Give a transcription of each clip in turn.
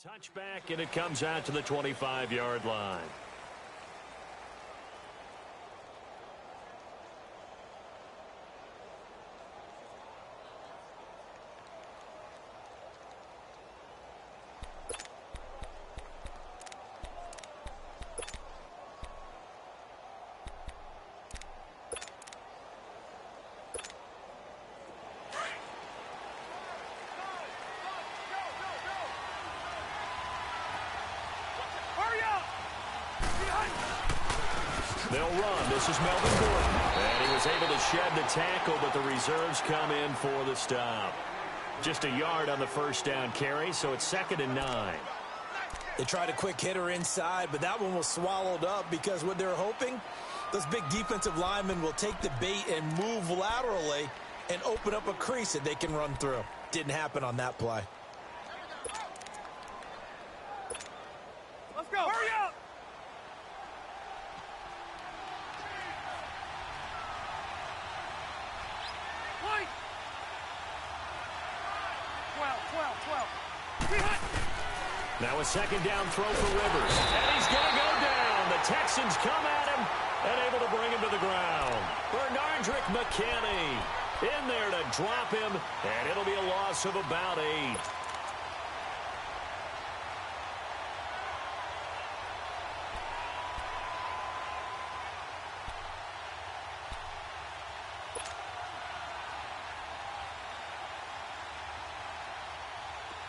Touchback, and it comes out to the 25-yard line. They'll run. This is Melvin Gordon. And he was able to shed the tackle, but the reserves come in for the stop. Just a yard on the first down carry, so it's 2nd and 9. They tried a quick hitter inside, but that one was swallowed up because what they're hoping, those big defensive linemen will take the bait and move laterally and open up a crease that they can run through. Didn't happen on that play. Let's go. Hurry up. White. 12. Now a 2nd down throw for Rivers. And he's going to go down. The Texans come at him and able to bring him to the ground. Bernardrick McKinney in there to drop him, and it'll be a loss of about 8.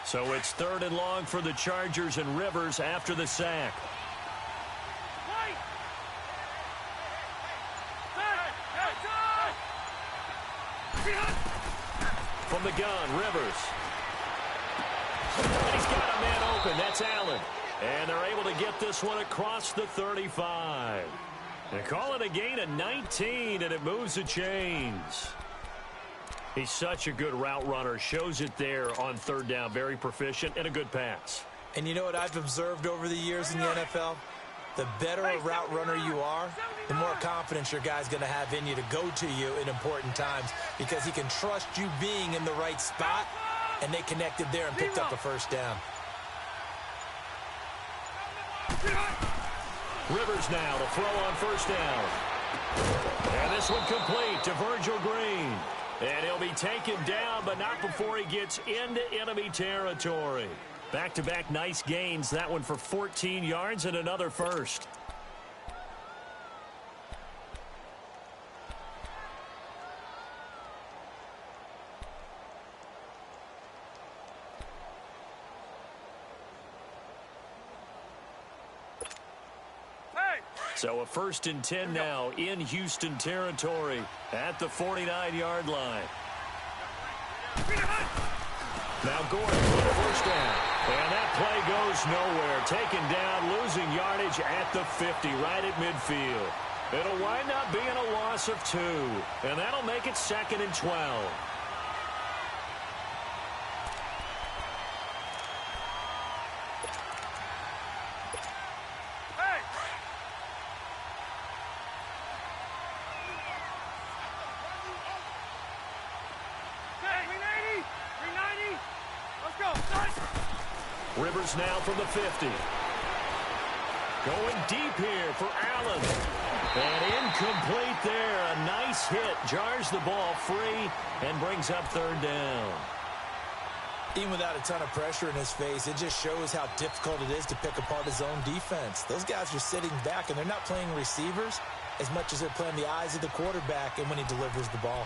So it's 3rd and long for the Chargers, and Rivers after the sack. From the gun, Rivers. And he's got a man open. That's Allen. And they're able to get this one across the 35. They call it a gain of 19, and it moves the chains. He's such a good route runner. Shows it there on 3rd down. Very proficient and a good pass. And you know what I've observed over the years in the NFL? The better a route runner you are, the more confidence your guy's going to have in you to go to you in important times because he can trust you being in the right spot, and they connected there and picked up the first down. Rivers now to throw on 1st down. And this one complete to Virgil Green. And he'll be taken down, but not before he gets into enemy territory. Back-to-back nice gains. That one for 14 yards and another first. So a 1st and 10 now in Houston territory at the 49-yard line. Now Gordon for the 1st down. And that play goes nowhere. Taken down, losing yardage at the 50, right at midfield. It'll wind up being a loss of 2. And that'll make it 2nd and 12. Rivers now from the 50. Going deep here for Allen. And incomplete there. A nice hit. Jars the ball free and brings up 3rd down. Even without a ton of pressure in his face, it just shows how difficult it is to pick apart his own defense. Those guys are sitting back, and they're not playing receivers as much as they're playing the eyes of the quarterback and when he delivers the ball.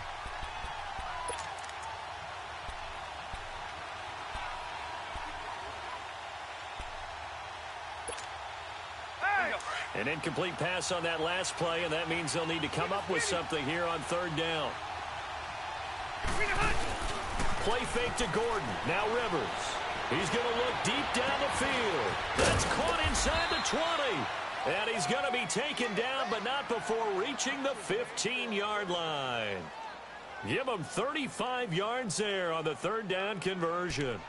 An incomplete pass on that last play, and that means they'll need to come up with something here on 3rd down. Play fake to Gordon. Now Rivers. He's going to look deep down the field. That's caught inside the 20. And he's going to be taken down, but not before reaching the 15-yard line. Give him 35 yards there on the 3rd down conversion.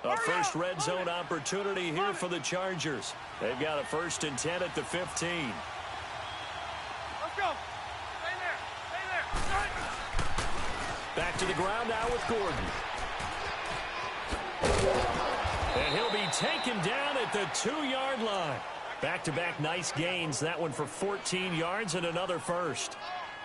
A first red zone opportunity here for the Chargers. They've got a 1st and 10 at the 15. Let's go. Back to the ground now with Gordon. And he'll be taken down at the 2-yard line. Back-to-back nice gains. That one for 14 yards and another first.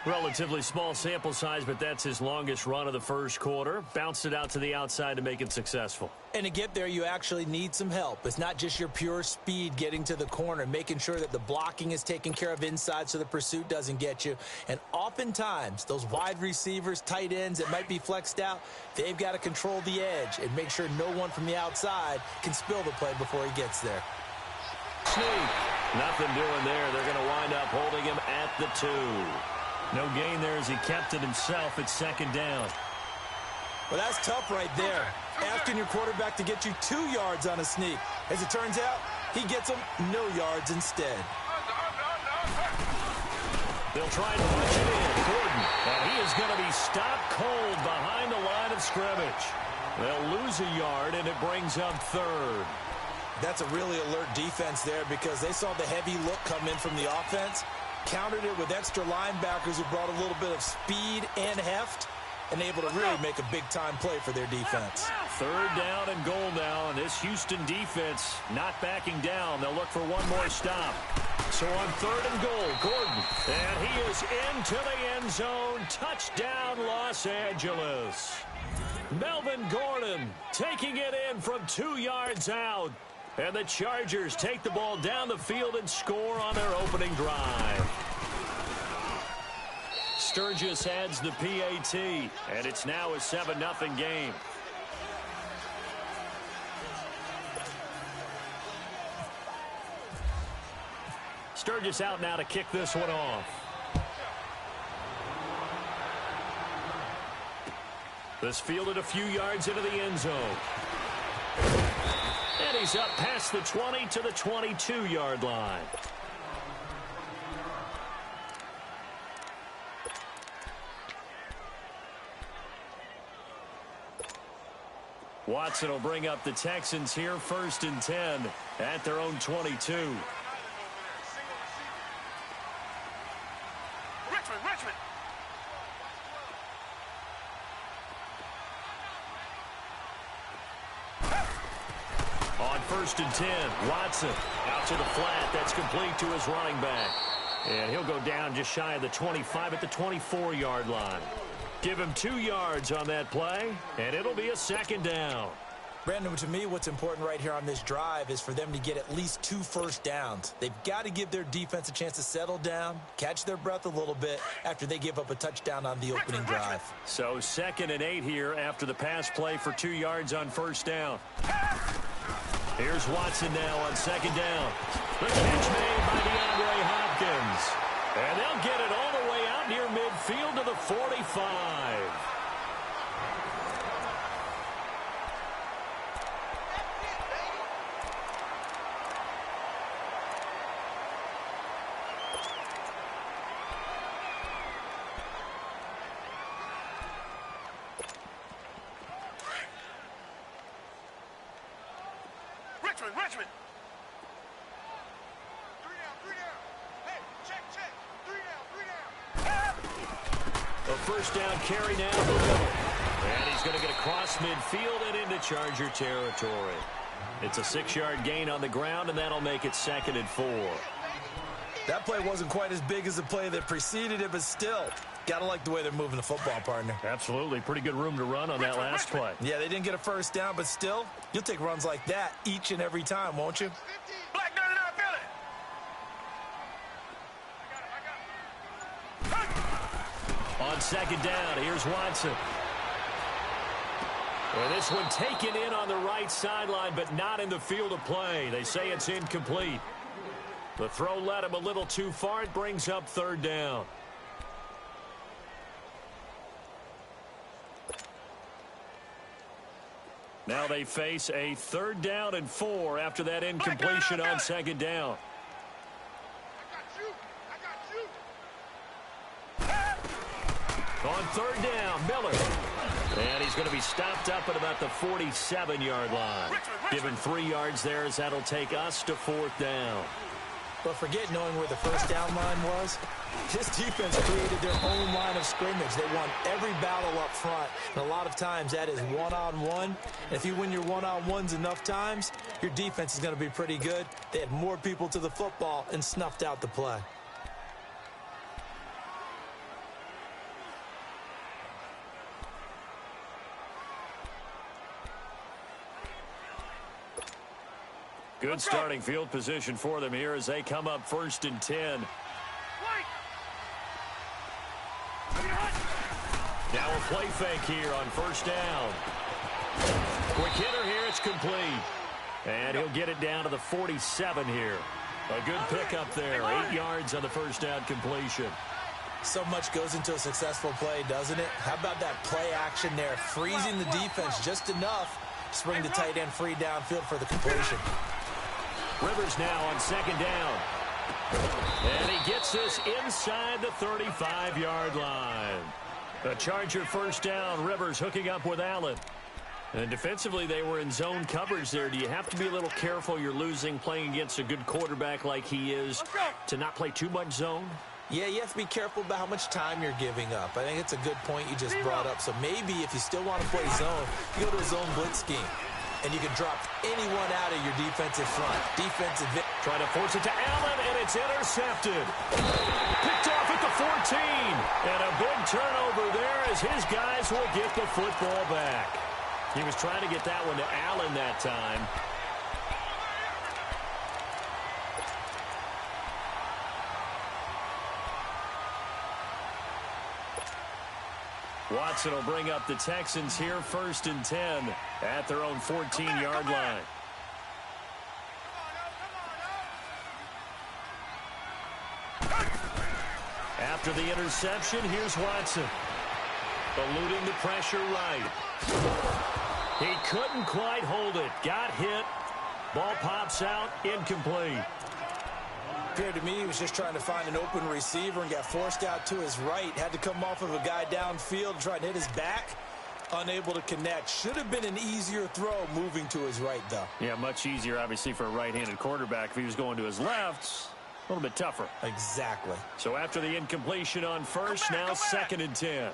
Relatively small sample size, but that's his longest run of the first quarter. Bounced it out to the outside to make it successful. And to get there, you actually need some help. It's not just your pure speed getting to the corner, making sure that the blocking is taken care of inside so the pursuit doesn't get you. And oftentimes, those wide receivers, tight ends that might be flexed out, they've got to control the edge and make sure no one from the outside can spill the play before he gets there. Sneak. Nothing doing there. They're going to wind up holding him at the 2. No gain there as he kept it himself at second down. Well, that's tough right there. Asking your quarterback to get you 2 yards on a sneak. As it turns out, he gets them no yards instead. They'll try to punch it in. Gordon. And he is going to be stopped cold behind the line of scrimmage. They'll lose a yard, and it brings up third. That's a really alert defense there because they saw the heavy look come in from the offense, countered it with extra linebackers who brought a little bit of speed and heft, and able to really make a big-time play for their defense. Third down and goal now, and this Houston defense not backing down. They'll look for one more stop. So on third and goal, Gordon, and he is into the end zone. Touchdown, Los Angeles. Melvin Gordon taking it in from 2 yards out. And the Chargers take the ball down the field and score on their opening drive. Sturgis adds the PAT, and it's now a 7-0 game. Sturgis out now to kick this one off. This fielded a few yards into the end zone. And he's up past the 20 to the 22-yard line. Watson will bring up the Texans here, 1st and 10 at their own 22. Richmond. On 1st and 10, Watson out to the flat. That's complete to his running back. And he'll go down just shy of the 25 at the 24-yard line. Give him 2 yards on that play, and it'll be a 2nd down. Brandon, to me, what's important right here on this drive is for them to get at least 2 first downs. They've got to give their defense a chance to settle down, catch their breath a little bit after they give up a touchdown on the opening drive. So 2nd and 8 here after the pass play for 2 yards on 1st down. Here's Watson now on 2nd down. The catch made by DeAndre Hopkins. And they'll get it all the way out near midfield to the 45. Richmond. 3 down. Hey, check. 3 down. A 1st down carry now. And he's going to get across midfield and into Charger territory. It's a 6-yard gain on the ground, and that'll make it 2nd and 4. That play wasn't quite as big as the play that preceded it, but still, got to like the way they're moving the football, partner. Absolutely. Pretty good room to run on that last play. Yeah, they didn't get a 1st down, but still, you'll take runs like that each and every time, won't you? Black 99, feel it. On 2nd down, here's Watson. And this one taken in on the right sideline, but not in the field of play. They say it's incomplete. The throw led him a little too far. It brings up 3rd down. Now they face a 3rd down and 4 after that incompletion on 2nd down. On 3rd down, Miller. And he's going to be stopped up at about the 47-yard line. Given 3 yards there as that'll take us to 4th down. But forget knowing where the first down line was. This defense created their own line of scrimmage. They won every battle up front. And a lot of times that is one-on-one. And if you win your one-on-ones enough times, your defense is going to be pretty good. They had more people to the football and snuffed out the play. Good starting field position for them here as they come up 1st and 10. Now a play fake here on 1st down. Quick hitter here, it's complete. And he'll get it down to the 47 here. A good pickup there, 8 yards on the 1st down completion. So much goes into a successful play, doesn't it? How about that play action there, freezing the defense just enough to bring the tight end free downfield for the completion. Rivers now on 2nd down. And he gets this inside the 35-yard line. A Charger 1st down. Rivers hooking up with Allen. And defensively, they were in zone coverage there. Do you have to be a little careful? You're losing playing against a good quarterback like he is to not play too much zone? Yeah, you have to be careful about how much time you're giving up. I think it's a good point you just brought up. So maybe if you still want to play zone, you go to a zone blitz scheme. And you can drop anyone out of your defensive front. Trying to force it to Allen, and it's intercepted. Picked off at the 14. And a big turnover there as his guys will get the football back. He was trying to get that one to Allen that time. Watson will bring up the Texans here 1st and 10 at their own 14-yard line. After the interception, here's Watson. Eluding the pressure right. He couldn't quite hold it. Got hit. Ball pops out. Incomplete. Appeared to me he was just trying to find an open receiver and got forced out to his right. Had to come off of a guy downfield, trying to hit his back. Unable to connect. Should have been an easier throw moving to his right, though. Yeah, much easier, obviously, for a right-handed quarterback. If he was going to his left, a little bit tougher. Exactly. So after the incompletion on 1st, now 2nd and 10.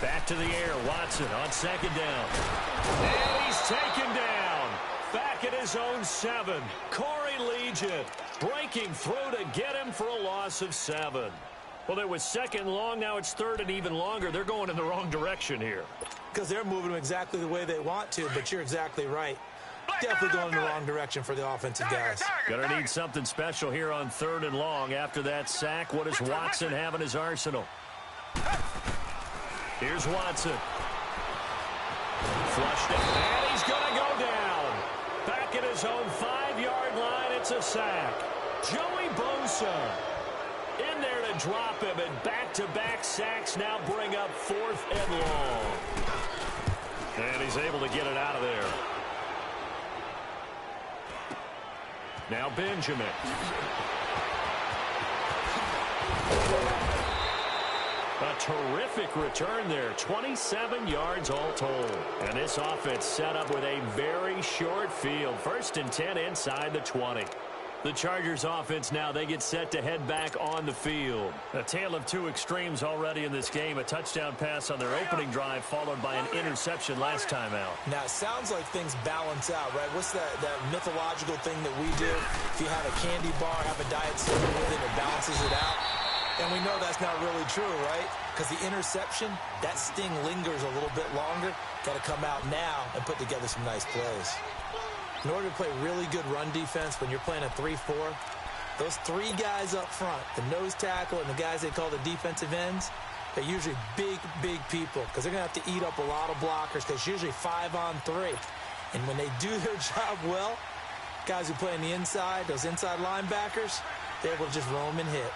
Back to the air. Watson on 2nd down. And he's taken down. Back at his own 7. Corey Legion breaking through to get him for a loss of 7. Well, it was 2nd long. Now it's 3rd and even longer. They're going in the wrong direction here. Because they're moving them exactly the way they want to, but you're exactly right. Definitely going in the wrong direction for the offensive guys. Going to need something special here on 3rd and long. After that sack, what does Watson have in his arsenal? Here's Watson. Flushed it, and he's going to go down. Back at his own 5-yard line, it's a sack. Joey Bosa in there to drop him, and back-to-back sacks now bring up 4th and long. And he's able to get it out of there. Now Benjamin. A terrific return there. 27 yards all told. And this offense set up with a very short field. 1st and 10 inside the 20. The Chargers offense now, they get set to head back on the field. A tale of two extremes already in this game. A touchdown pass on their opening drive followed by an interception last time out. Now, it sounds like things balance out, right? What's that mythological thing that we do? If you have a candy bar, have a diet soda with it, it balances it out. And we know that's not really true, right? Because the interception, that sting lingers a little bit longer. Got to come out now and put together some nice plays. In order to play really good run defense when you're playing a 3-4, those 3 guys up front, the nose tackle and the guys they call the defensive ends, they're usually big, big people because they're going to have to eat up a lot of blockers because it's usually 5-on-3. And when they do their job well, guys who play on the inside, those inside linebackers, they're able to just roam and hit.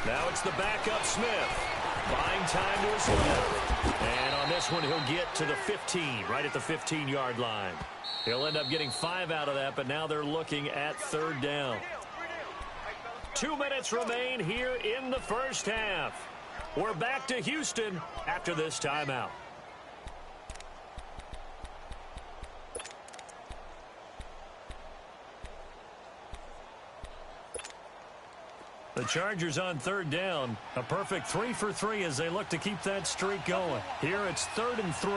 Now it's the backup Smith. Buying time to his left. And on this one, he'll get to the 15, right at the 15-yard line. He'll end up getting 5 out of that, but now they're looking at 3rd down. 2 minutes remain here in the first half. We're back to Houston after this timeout. The Chargers on third down. A perfect 3 for 3 as they look to keep that streak going. Here it's 3rd and 3.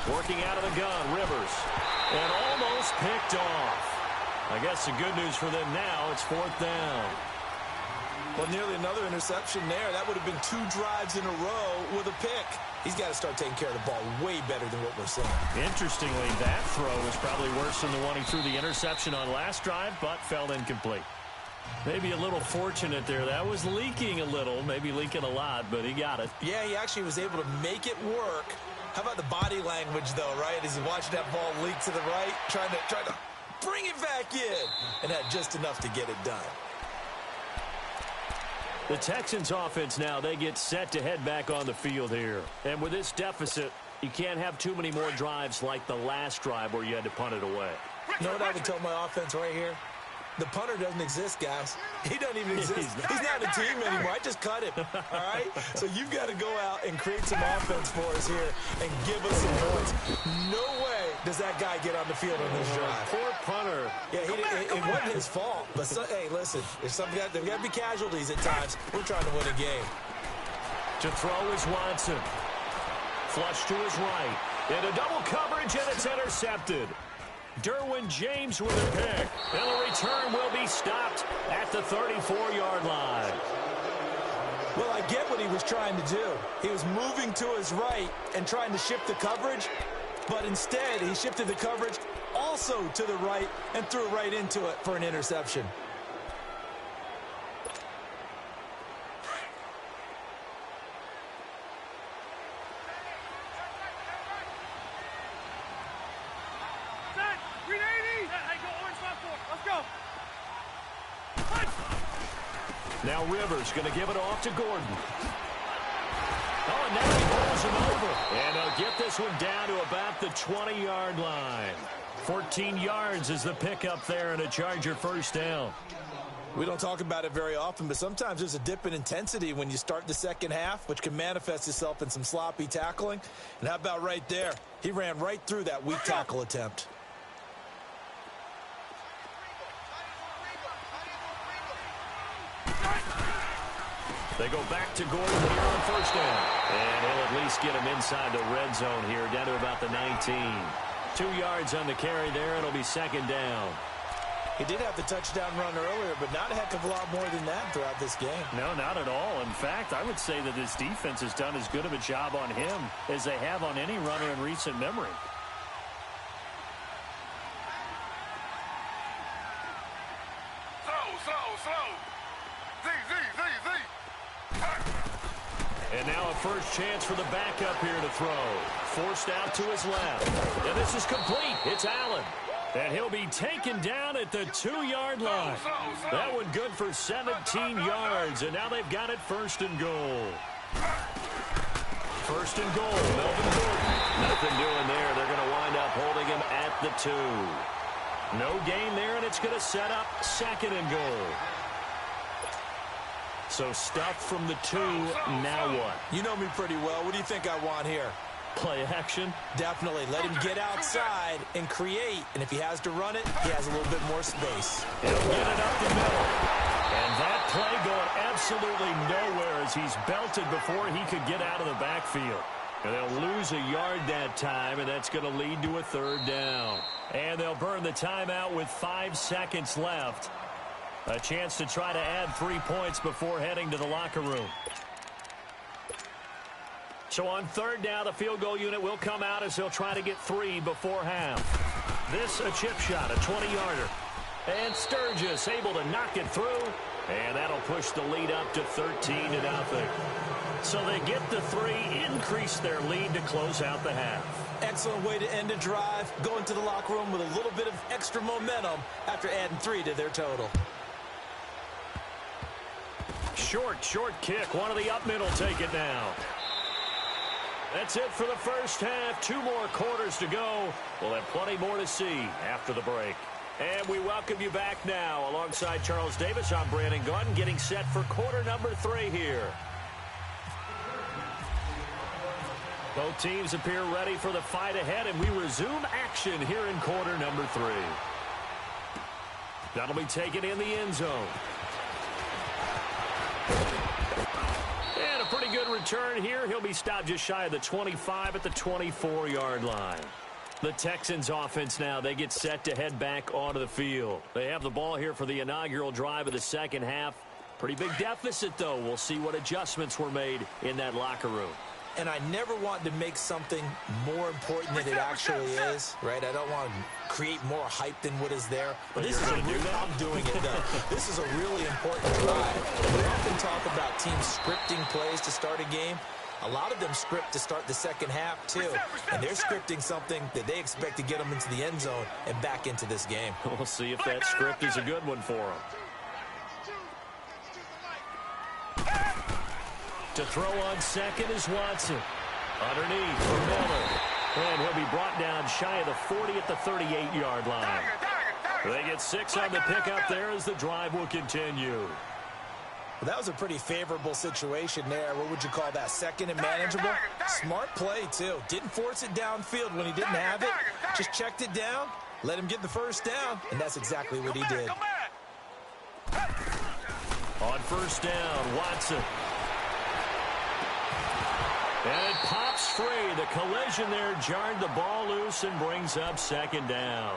Working out of the gun, Rivers. And almost picked off. I guess the good news for them now, it's 4th down. Well, nearly another interception there. That would have been 2 drives in a row with a pick. He's got to start taking care of the ball way better than what we're seeing. Interestingly, that throw was probably worse than the one he threw the interception on last drive, but fell incomplete. Maybe a little fortunate there. That was leaking a little, maybe leaking a lot, but he got it. Yeah, he actually was able to make it work. How about the body language, though, right? As he watched that ball leak to the right, trying to bring it back in, and had just enough to get it done. The Texans offense now, they get set to head back on the field here. And with this deficit, you can't have too many more drives like the last drive where you had to punt it away. You know what I would tell my offense right here? The punter doesn't exist, guys. He doesn't even exist. He's not a team anymore. I just cut him, all right? So you've got to go out and create some offense for us here and give us some points. No way does that guy get on the field on this drive. Poor punter. Yeah, it wasn't his fault. But, hey, listen, there's got to be casualties at times. We're trying to win a game. To throw is Watson. Flush to his right. Into double coverage, and it's intercepted. Derwin James with a pick. And the return will be stopped at the 34-yard line. Well, I get what he was trying to do. He was moving to his right and trying to shift the coverage, but instead he shifted the coverage also to the right and threw right into it for an interception. Now Rivers going to give it off to Gordon. Oh, and now he pulls him over. And he'll get this one down to about the 20-yard line. 14 yards is the pickup there and a Charger first down. We don't talk about it very often, but sometimes there's a dip in intensity when you start the second half, which can manifest itself in some sloppy tackling. And how about right there? He ran right through that weak tackle attempt. They go back to Gordon here on first down. And he'll at least get him inside the red zone here, down to about the 19. 2 yards on the carry there. It'll be second down. He did have the touchdown run earlier, but not a heck of a lot more than that throughout this game. No, not at all. In fact, I would say that this defense has done as good of a job on him as they have on any runner in recent memory. And now a first chance for the backup here to throw. Forced out to his left. And this is complete. It's Allen. And he'll be taken down at the 2-yard line. That one good for 17 yards. And now they've got it first and goal. First and goal, Melvin Gordon. Nothing doing there. They're going to wind up holding him at the 2. No gain there, and it's going to set up second and goal. So stuff from the 2, now what? You know me pretty well. What do you think I want here? Play action? Definitely. Let him get outside and create. And if he has to run it, he has a little bit more space. He'll get it up the middle. And that play going absolutely nowhere as he's belted before he could get out of the backfield. And they'll lose a yard that time, and that's going to lead to a third down. And they'll burn the timeout with 5 seconds left. A chance to try to add 3 points before heading to the locker room. So on third down, the field goal unit will come out as they'll try to get 3 before half. This a chip shot, a 20-yarder. And Sturgis able to knock it through. And that'll push the lead up to 13-0. So they get the 3, increase their lead to close out the half. Excellent way to end a drive. Go into the locker room with a little bit of extra momentum after adding 3 to their total. Short kick. One of the up middle take it now. That's it for the first half. 2 more quarters to go. We'll have plenty more to see after the break. And we welcome you back now. Alongside Charles Davis, I'm Brandon Gunn, getting set for quarter number 3 here. Both teams appear ready for the fight ahead, and we resume action here in quarter number 3. That'll be taken in the end zone. And a pretty good return here. He'll be stopped just shy of the 25 at the 24-yard line. The Texans offense now, they get set to head back onto the field. They have the ball here for the inaugural drive of the second half. Pretty big deficit, though. We'll see what adjustments were made in that locker room. And I never want to make something more important than it actually is, right? I don't want to create more hype than what is there. But this is I'm doing it, though. This is a really important drive. We often talk about teams scripting plays to start a game. A lot of them script to start the second half, too. And they're scripting something that they expect to get them into the end zone and back into this game. We'll see if that script is a good one for them. To throw on second is Watson. Underneath for Miller. And he'll be brought down shy of the 40 at the 38-yard line. They get 6 on the pickup there as the drive will continue. Well, that was a pretty favorable situation there. What would you call that? Second and manageable? Smart play, too. Didn't force it downfield when he didn't have it. Just checked it down, let him get the first down, and that's exactly what he did. On first down, Watson. And it pops free. The collision there jarred the ball loose and brings up second down.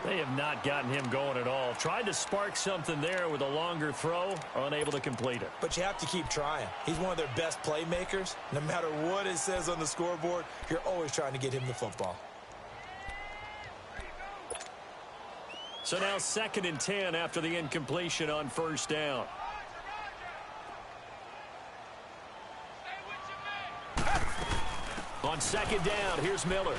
They have not gotten him going at all. Tried to spark something there with a longer throw, unable to complete it. But you have to keep trying. He's one of their best playmakers. No matter what it says on the scoreboard, you're always trying to get him the football. So now 2nd and 10 after the incompletion on first down. On second down, here's Miller.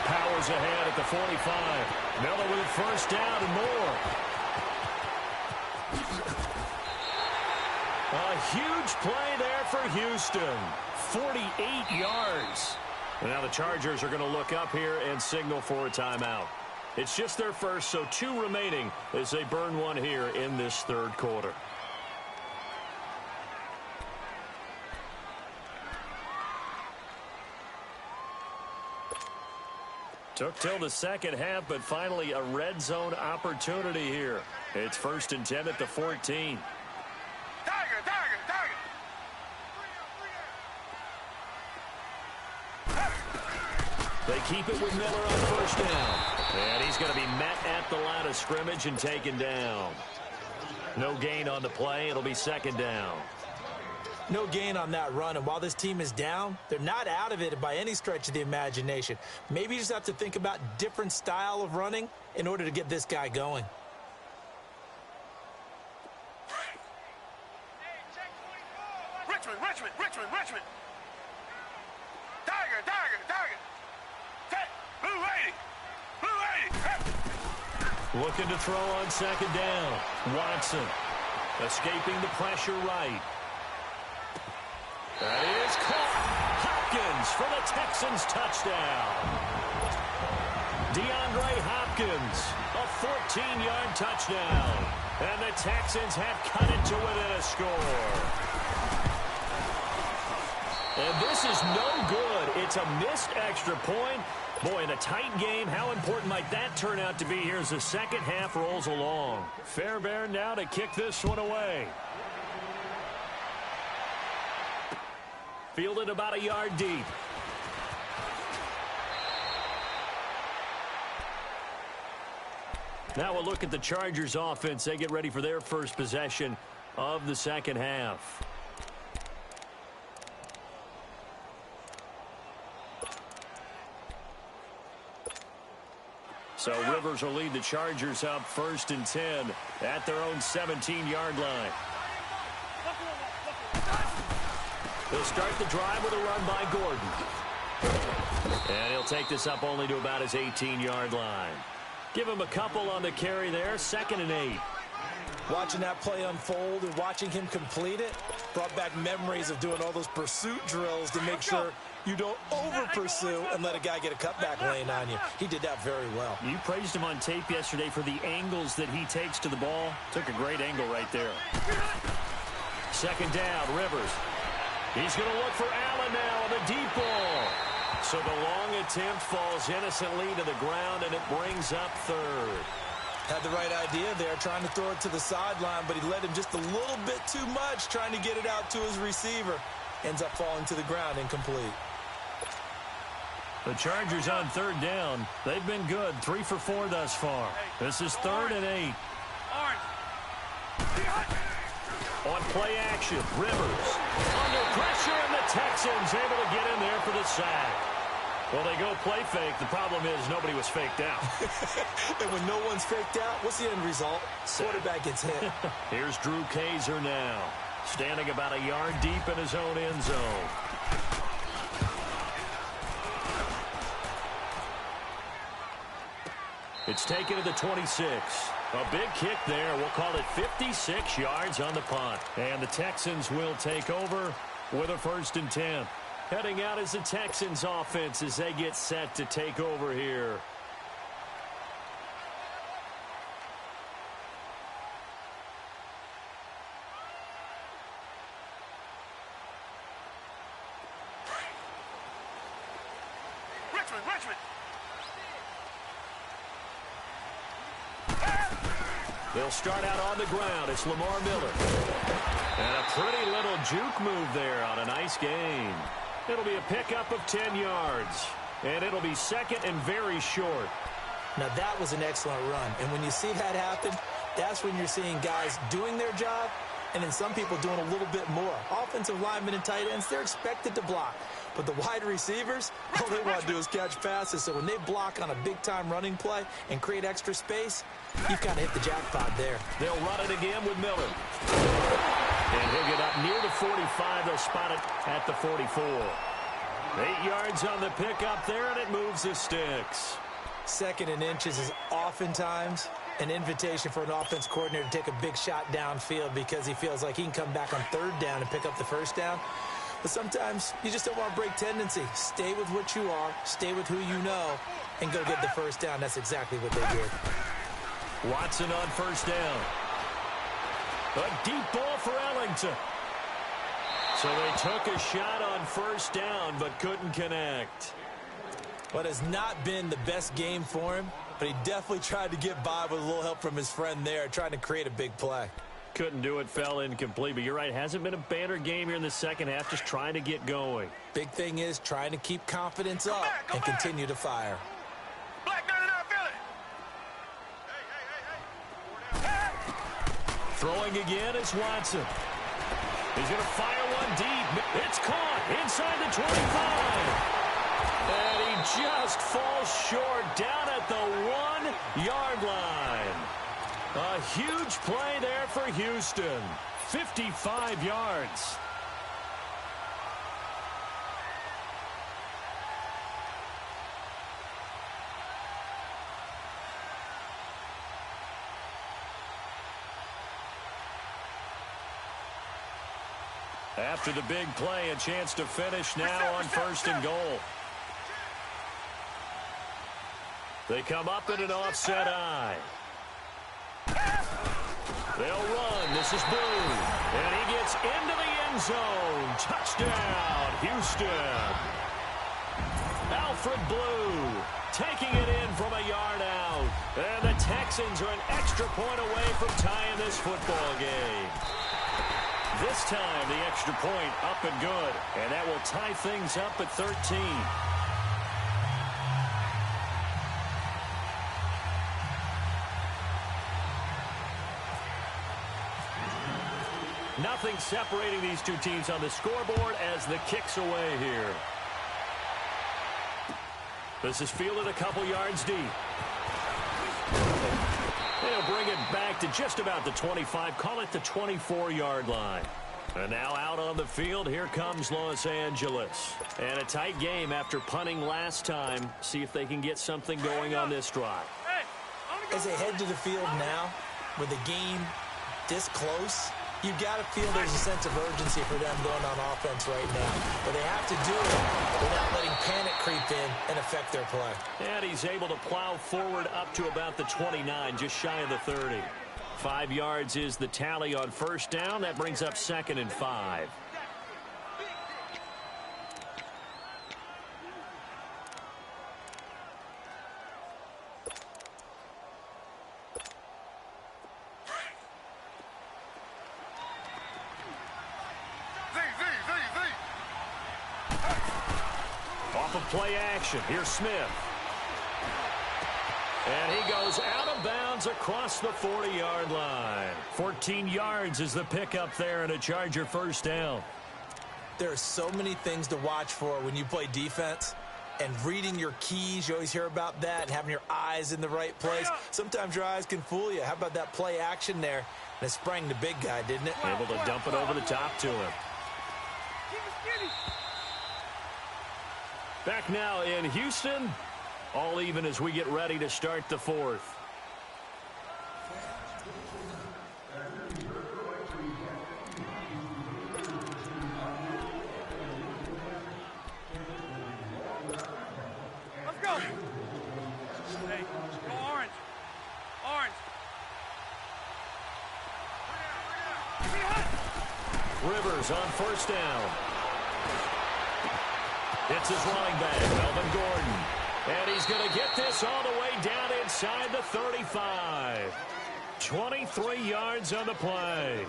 Powers ahead at the 45. Miller with first down and more. A huge play there for Houston. 48 yards. And now the Chargers are going to look up here and signal for a timeout. It's just their first, so 2 remaining as they burn one here in this third quarter. Took till the second half, but finally a red zone opportunity here. It's 1st and 10 at the 14. They keep it with Miller on first down. And he's going to be met at the line of scrimmage and taken down. No gain on the play. It'll be second down. No gain on that run, and while this team is down, they're not out of it by any stretch of the imagination. Maybe you just have to think about different style of running in order to get this guy going. Richmond. Tiger. Blue 80. Looking to throw on second down. Watson escaping the pressure right. That is caught. Hopkins for the Texans touchdown. DeAndre Hopkins, a 14-yard touchdown. And the Texans have cut it to within a score. And this is no good. It's a missed extra point. Boy, in a tight game, how important might that turn out to be here as the second half rolls along? Fairbairn now to kick this one away. Fielded about a yard deep. Now we'll look at the Chargers offense. They get ready for their first possession of the second half. So Rivers will lead the Chargers up 1st and 10 at their own 17-yard line. They'll start the drive with a run by Gordon. And he'll take this up only to about his 18-yard line. Give him a couple on the carry there, 2nd and 8. Watching that play unfold and watching him complete it brought back memories of doing all those pursuit drills to make sure you don't over-pursue and let a guy get a cutback lane on you. He did that very well. You praised him on tape yesterday for the angles that he takes to the ball. Took a great angle right there. 2nd down, Rivers. He's going to look for Allen now on the deep ball. So the long attempt falls innocently to the ground, and it brings up 3rd. Had the right idea there, trying to throw it to the sideline, but he led him just a little bit too much, trying to get it out to his receiver. Ends up falling to the ground, incomplete. The Chargers on third down. They've been good, 3 for 4 thus far. This is 3rd and 8. On play action, Rivers under pressure, and the Texans able to get in there for the sack. Well, they go play fake. The problem is nobody was faked out. And when no one's faked out, what's the end result? Quarterback gets hit. Here's Drew Kaiser now, standing about a yard deep in his own end zone. It's taken to the 26. A big kick there. We'll call it 56 yards on the punt. And the Texans will take over with a 1st and 10. Heading out is the Texans offense as they get set to take over here. Richmond. They'll start out on the ground. It's Lamar Miller. And a pretty little juke move there on a nice gain. It'll be a pickup of 10 yards. And it'll be 2nd and very short. Now, that was an excellent run. And when you see that happen, that's when you're seeing guys doing their job and then some people doing a little bit more. Offensive linemen and tight ends, they're expected to block. But the wide receivers, all they want to do is catch passes. So when they block on a big-time running play and create extra space, you've kind of hit the jackpot there. They'll run it again with Miller. And he'll get up near the 45. They'll spot it at the 44. 8 yards on the pickup there, and it moves the sticks. 2nd and inches is oftentimes an invitation for an offense coordinator to take a big shot downfield because he feels like he can come back on 3rd down and pick up the 1st down. But sometimes you just don't want to break tendency. Stay with what you are, stay with who you know, and go get the 1st down. That's exactly what they did. Watson on 1st down. A deep ball for Ellington. So they took a shot on 1st down but couldn't connect. What has not been the best game for him, but he definitely tried to get by with a little help from his friend there, trying to create a big play. Couldn't do it, fell incomplete. But you're right, hasn't been a banner game here in the 2nd half, just trying to get going. Big thing is trying to keep confidence up and continue to fire. Black 99 Philly. Throwing again is Watson. He's going to fire one deep. It's caught inside the 25. And he just falls short down at the 1-yard line. A huge play there for Houston. 55 yards. After the big play, a chance to finish now on 1st and goal. They come up in an offset eye. They'll run. This is Blue. And he gets into the end zone. Touchdown, Houston. Alfred Blue taking it in from a yard out. And the Texans are an extra point away from tying this football game. This time, the extra point up and good. And that will tie things up at 13. Nothing separating these two teams on the scoreboard as the kick's away here. This is fielded a couple yards deep. They'll bring it back to just about the 25, call it the 24-yard line. And now out on the field, here comes Los Angeles. And a tight game after punting last time. See if they can get something going on this drive. As they head to the field now, with the game this close, you've got to feel there's a sense of urgency for them going on offense right now. But they have to do it without letting panic creep in and affect their play. And he's able to plow forward up to about the 29, just shy of the 30. 5 yards is the tally on 1st down. That brings up 2nd and 5. Off of play action, here's Smith. And he goes out of bounds across the 40-yard line. 14 yards is the pickup there and a Charger first down. There are so many things to watch for when you play defense. And reading your keys, you always hear about that, and having your eyes in the right place. Sometimes your eyes can fool you. How about that play action there? And it sprang the big guy, didn't it? Able to dump it over the top to him. Back now in Houston. All even as we get ready to start the fourth. Let's go. Hey, go orange. Orange. Rivers on first down. It's his running back, Melvin Gordon. And he's going to get this all the way down inside the 35. 23 yards on the play.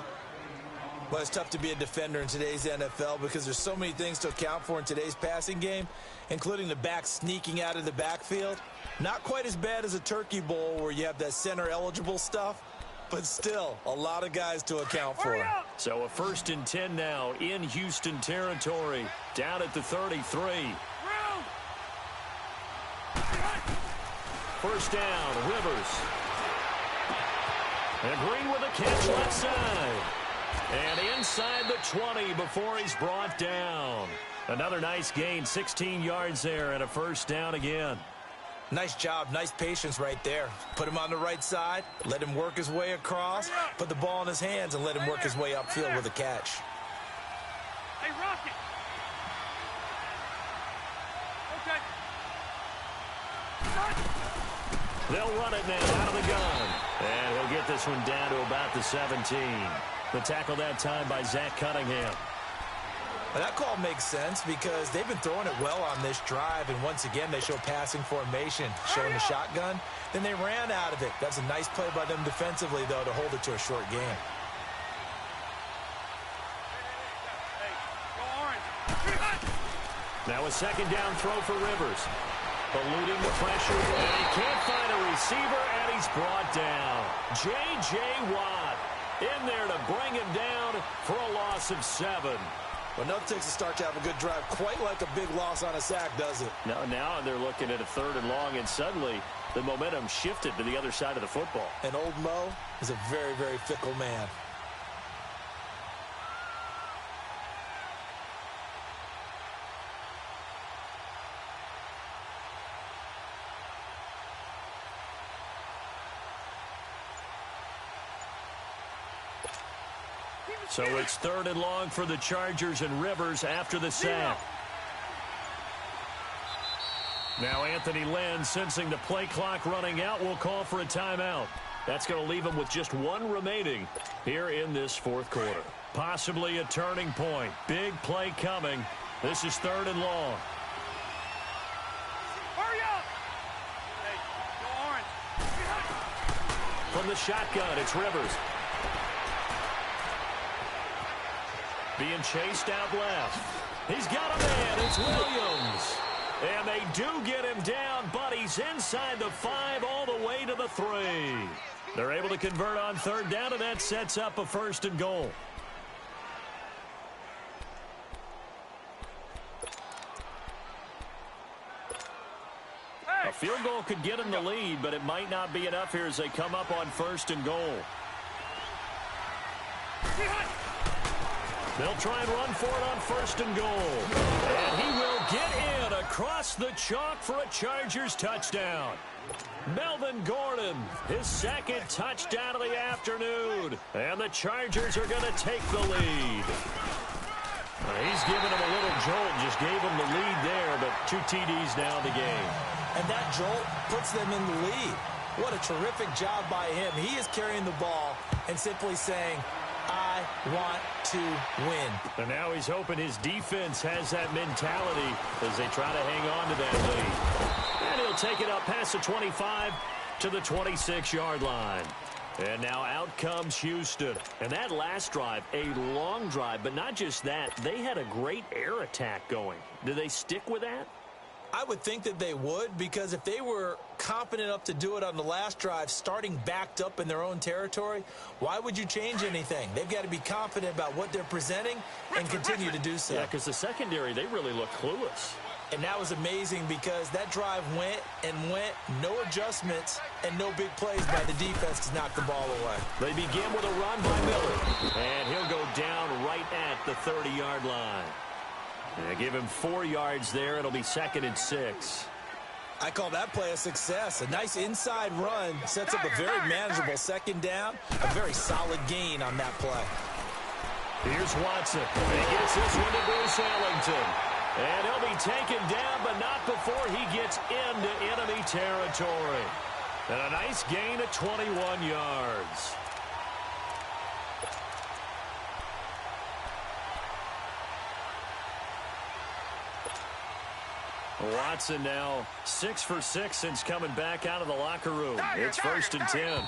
Well, it's tough to be a defender in today's NFL because there's so many things to account for in today's passing game, including the back sneaking out of the backfield. Not quite as bad as a turkey bowl where you have that center-eligible stuff, but still a lot of guys to account for. So a 1st and 10 now in Houston territory, down at the 33. First down, Rivers. And Green with a catch left side. And inside the 20 before he's brought down. Another nice gain, 16 yards there and a first down again. Nice job, nice patience right there. Put him on the right side, let him work his way across, put the ball in his hands and let him work his way upfield with a catch. Hey, Rocket. Okay. They'll run it now out of the gun. And he'll get this one down to about the 17. The tackle that time by Zach Cunningham. Well, that call makes sense because they've been throwing it well on this drive, and once again they show passing formation, showing the shotgun. Then they ran out of it. That's a nice play by them defensively, though, to hold it to a short game. Now a second down throw for Rivers. Eluding the pressure, and he can't find a receiver, and he's brought down. J.J. Watt in there to bring him down for a loss of 7. Well, no, it takes a start to have a good drive. Quite like a big loss on a sack, does it? Now they're looking at a 3rd and long, and suddenly the momentum shifted to the other side of the football. And old Mo is a very, very fickle man. So it's 3rd and long for the Chargers and Rivers after the sack. Now Anthony Lynn, sensing the play clock running out, will call for a timeout. That's going to leave him with just 1 remaining here in this 4th quarter. Possibly a turning point. Big play coming. This is 3rd and long. Hurry up! Hey, go orange. From the shotgun, it's Rivers. Being chased out left. He's got a man. It's Williams. And they do get him down, but he's inside the 5 all the way to the 3. They're able to convert on 3rd down, and that sets up a 1st and goal. A field goal could get him the lead, but it might not be enough here as they come up on 1st and goal. They'll try and run for it on 1st and goal. And he will get in across the chalk for a Chargers touchdown. Melvin Gordon, his 2nd touchdown of the afternoon. And the Chargers are going to take the lead. He's giving him a little jolt, just gave him the lead there, but 2 TDs now in the game. And that jolt puts them in the lead. What a terrific job by him. He is carrying the ball and simply saying, I want to win. And now he's hoping his defense has that mentality as they try to hang on to that lead. And he'll take it up past the 25 to the 26-yard line. And now out comes Houston. And that last drive, a long drive, but not just that. They had a great air attack going. Do they stick with that? I would think that they would, because if they were confident enough to do it on the last drive, starting backed up in their own territory, why would you change anything? They've got to be confident about what they're presenting and continue to do so. Yeah, because the secondary, they really look clueless. And that was amazing because that drive went and went, no adjustments, and no big plays by the defense to knock the ball away. They begin with a run by Miller, and he'll go down right at the 30-yard line. They give him 4 yards there. It'll be 2nd and 6. I call that play a success. A nice inside run sets up a very manageable 2nd down, a very solid gain on that play. Here's Watson. He gets this one to Bruce Ellington. And he'll be taken down, but not before he gets into enemy territory. And a nice gain of 21 yards. Watson now 6 for 6 since coming back out of the locker room. It's 1st and 10.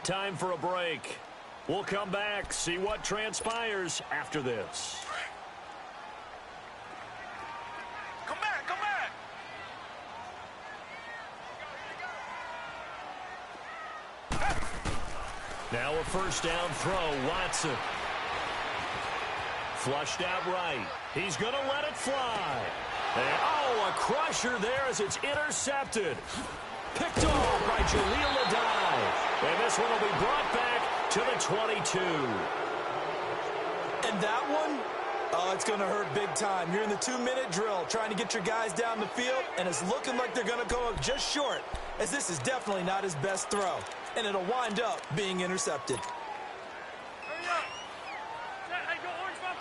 Time for a break. We'll come back, see what transpires after this. Come back, come back. Now a 1st down throw, Watson. Flushed out right. He's going to let it fly. And, oh, a crusher there as it's intercepted. Picked off by Jaleel Adai. And this one will be brought back to the 22. And that one, oh, it's going to hurt big time. You're in the 2-minute drill trying to get your guys down the field, and it's looking like they're going to go up just short, as this is definitely not his best throw. And it'll wind up being intercepted. Hurry up. Hey, go orange 5-4.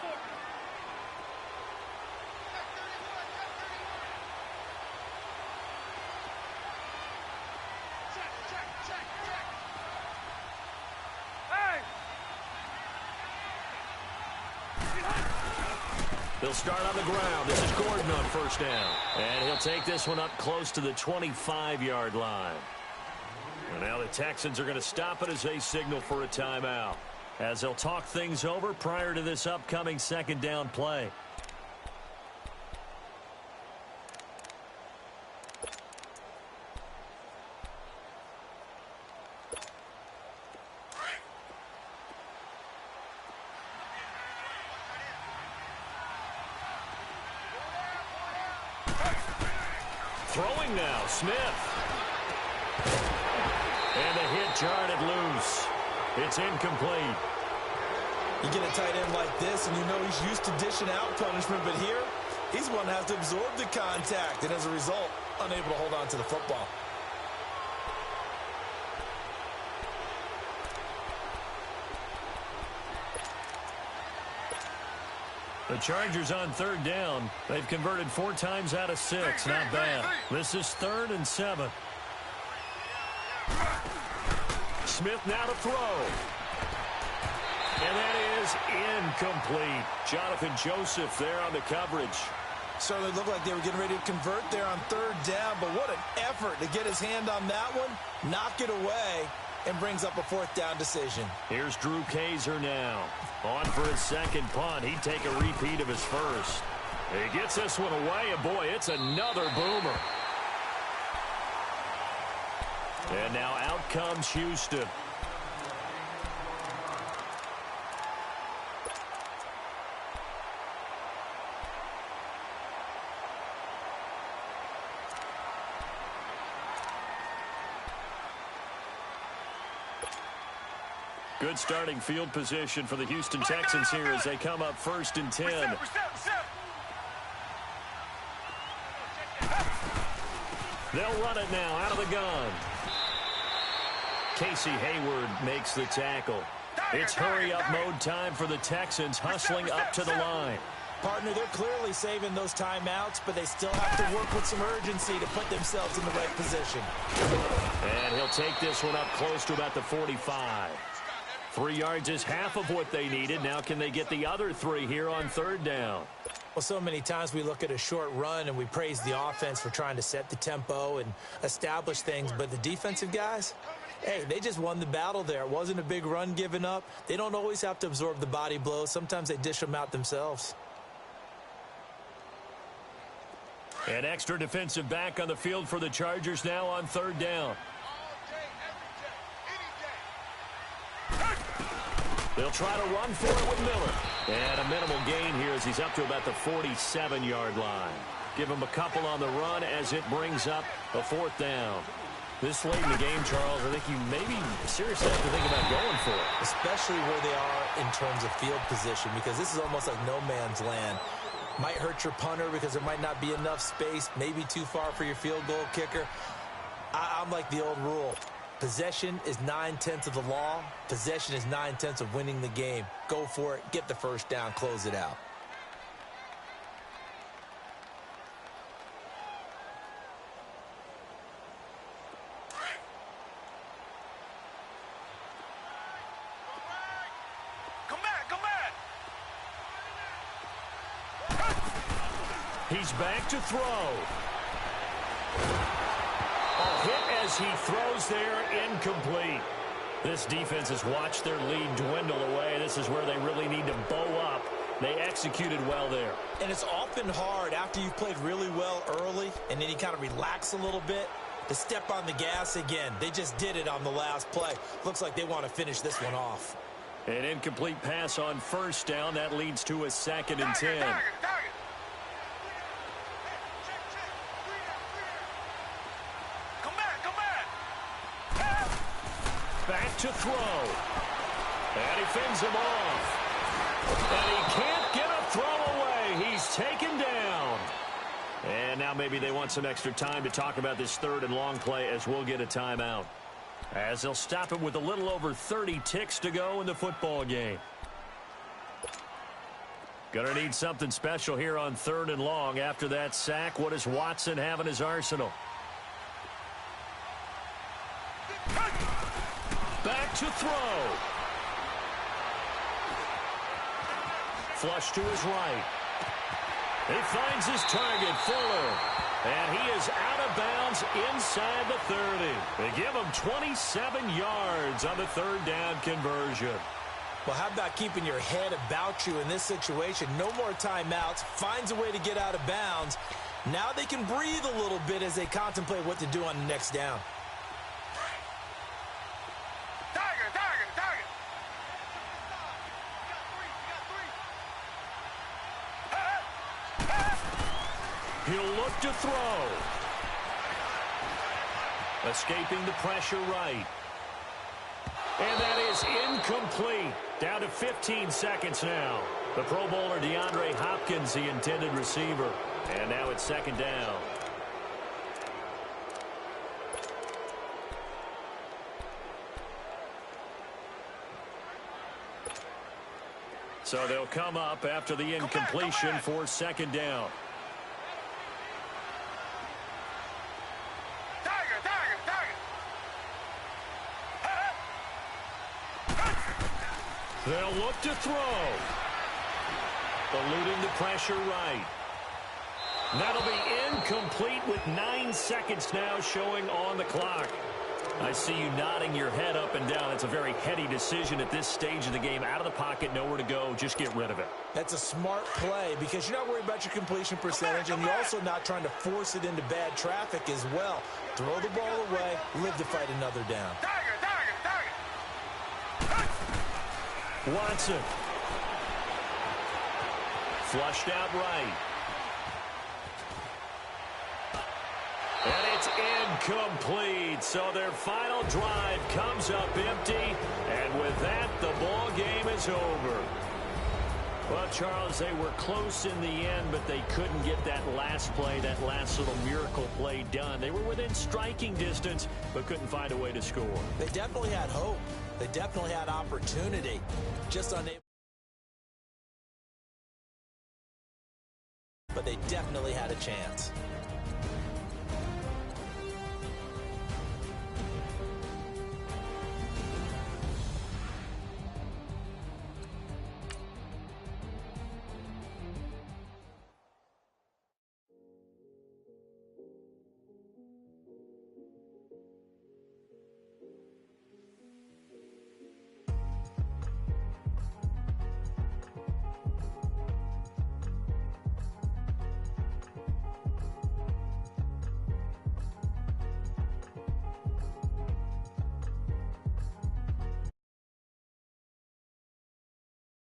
Hey! They'll start on the ground. This is Gordon on 1st down. And he'll take this one up close to the 25-yard line. And now the Texans are going to stop it as they signal for a timeout, as they'll talk things over prior to this upcoming 2nd down play. Throwing now, Smith. And the hit jarred it loose. It's incomplete. You get a tight end like this, and you know he's used to dishing out punishment, but here, he's one that has to absorb the contact, and as a result, unable to hold on to the football. The Chargers on 3rd down. They've converted 4 times out of 6. Not bad. This is 3rd and 7. Smith now to throw. And that is incomplete. Jonathan Joseph there on the coverage. Certainly looked like they were getting ready to convert there on 3rd down, but what an effort to get his hand on that one, knock it away, and brings up a 4th down decision. Here's Drew Kaiser now. On for his 2nd punt. He'd take a repeat of his 1st. He gets this one away, and boy, it's another boomer. And now out comes Houston. Good starting field position for the Houston Texans here as they come up 1st and 10. They'll run it now out of the gun. Casey Hayward makes the tackle. It's hurry-up mode time for the Texans, hustling up to the line. Partner, they're clearly saving those timeouts, but they still have to work with some urgency to put themselves in the right position. And he'll take this one up close to about the 45. 3 yards is half of what they needed. Now can they get the other 3 here on 3rd down? Well, so many times we look at a short run and we praise the offense for trying to set the tempo and establish things, but the defensive guys, Hey, they just won the battle there. It wasn't a big run given up. They don't always have to absorb the body blows. Sometimes they dish them out themselves. An extra defensive back on the field for the Chargers now on third down. They'll try to run for it with Miller. And a minimal gain here as he's up to about the 47-yard line. Give him a couple on the run as it brings up a fourth down. This late in the game, Charles, I think you maybe seriously have to think about going for it. Especially where they are in terms of field position, because this is almost like no man's land. Might hurt your punter because there might not be enough space, maybe too far for your field goal kicker. I'm like the old rule. Possession is 9/10 of the law. Possession is 9/10 of winning the game. Go for it. Get the first down. Close it out. He's back to throw. A hit as he throws there, incomplete. This defense has watched their lead dwindle away. This is where they really need to bow up. They executed well there. And it's often hard after you've played really well early and then you kind of relax a little bit to step on the gas again. They just did it on the last play. Looks like they want to finish this one off. An incomplete pass on first down. That leads to a 2nd and 10. Back to throw. And he fends him off. And he can't get a throw away. He's taken down. And now maybe they want some extra time to talk about this 3rd and long play as we'll get a timeout. As they'll stop it with a little over 30 ticks to go in the football game. Gonna need something special here on 3rd and long. After that sack, what does Watson have in his arsenal? Back to throw. Flush to his right. He finds his target, Fuller. And he is out of bounds inside the 30. They give him 27 yards on the 3rd down conversion. Well, how about keeping your head about you in this situation? No more timeouts. Finds a way to get out of bounds. Now they can breathe a little bit as they contemplate what to do on the next down. He'll look to throw. Escaping the pressure right. And that is incomplete. Down to 15 seconds now. The Pro Bowler DeAndre Hopkins, the intended receiver. And now it's 2nd down. So they'll come up after the incompletion for 2nd down. They'll look to throw. Eluding the pressure right. That'll be incomplete with 9 seconds now showing on the clock. I see you nodding your head up and down. It's a very heady decision at this stage of the game. Out of the pocket, nowhere to go. Just get rid of it. That's a smart play because you're not worried about your completion percentage, and you're also not trying to force it into bad traffic as well. Throw the ball away, live to fight another down. Watson. Flushed out right. And it's incomplete. So their final drive comes up empty. And with that, the ball game is over. Well, Charles, they were close in the end, but they couldn't get that last play, that last little miracle play done. They were within striking distance, but couldn't find a way to score. They definitely had hope. They definitely had opportunity. Just unable. But they definitely had a chance.